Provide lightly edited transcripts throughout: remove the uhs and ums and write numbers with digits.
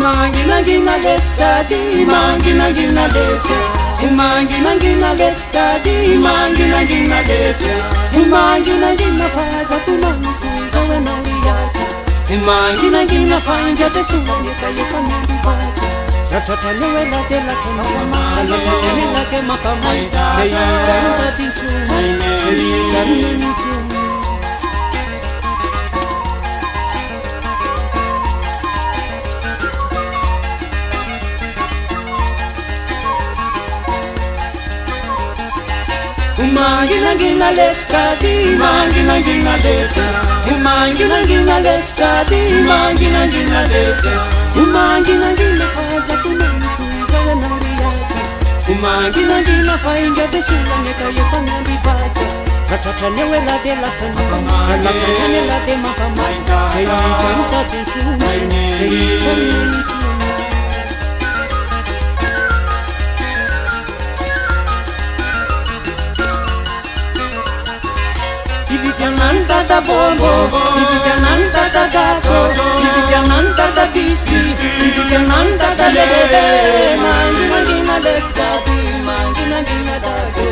Imangina gina let's study, imangina gina let's. Imangina gina let's study, imangina gina let's. Imangina gina faza tumani kuiza wanawiyata. Imangina gina fanja te suwanika yefamili bata. Ratata lewela de la sonoma, la sonela de mapama. Teyikaruna tinchuma, teyikaruna tinchuma. Imangina gina let's study, imangina gina let's. Imangina gina let's study, imangina gina let's. Imangina gina faza tumani kuiza wanawiyata. Imangina gina fainga de sulaneka yefamili bata. Ratata lewela de la sonoma, la sonela de mapama. Teyikaruna tinchuma, teyikaruna tinchuma. Dividiananta da bombo, dividiananta da gato, dividiananta da bischi, dividiananta da lele. Mangina gina d'estate, mangina gina da go.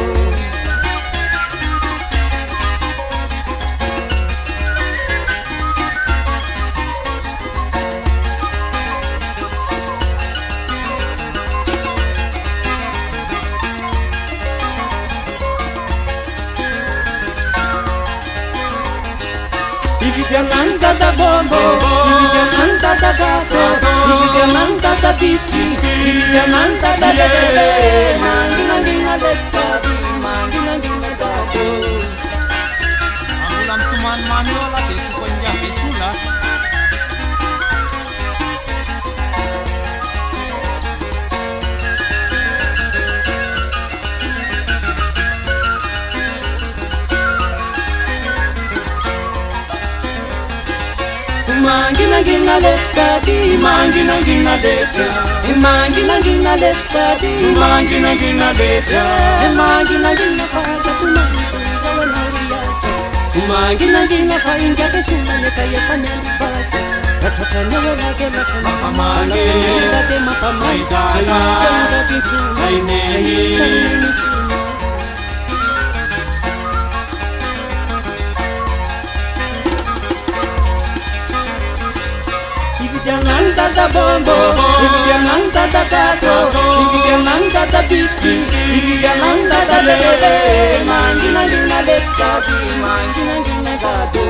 Dividiananta da bombo, dividiananta da gato, dividiananta da bischi, dividiananta da lele. Mangina gina d'estate, mangina gina da go. Ambulan tuman maniola de sukonya besula. Imangina gina let's study, imangina gina let's. Imangina gina let's study, imangina gina let's. Imangina gina faza tumani kuiza wanawiyata. Imangina gina fainga de sulaneka yefamili bata. Ratata lewela de la sonoma, la sonela de mapama. Teyikaruna tinchuma, teyikaruna tinchuma. Dividiananta da bombo, dividiananta da gato, dividiananta da bischi, dividiananta da lele. Mangina gina let's study, mangina gina gato.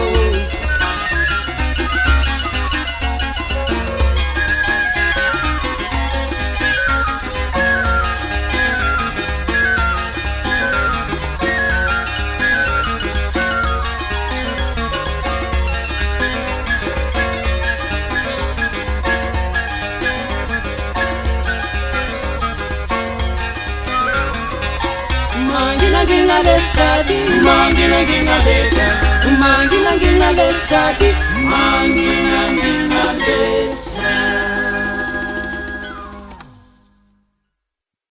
Imangina gina let's study, imangina gina let's. Imangina gina let's study, imangina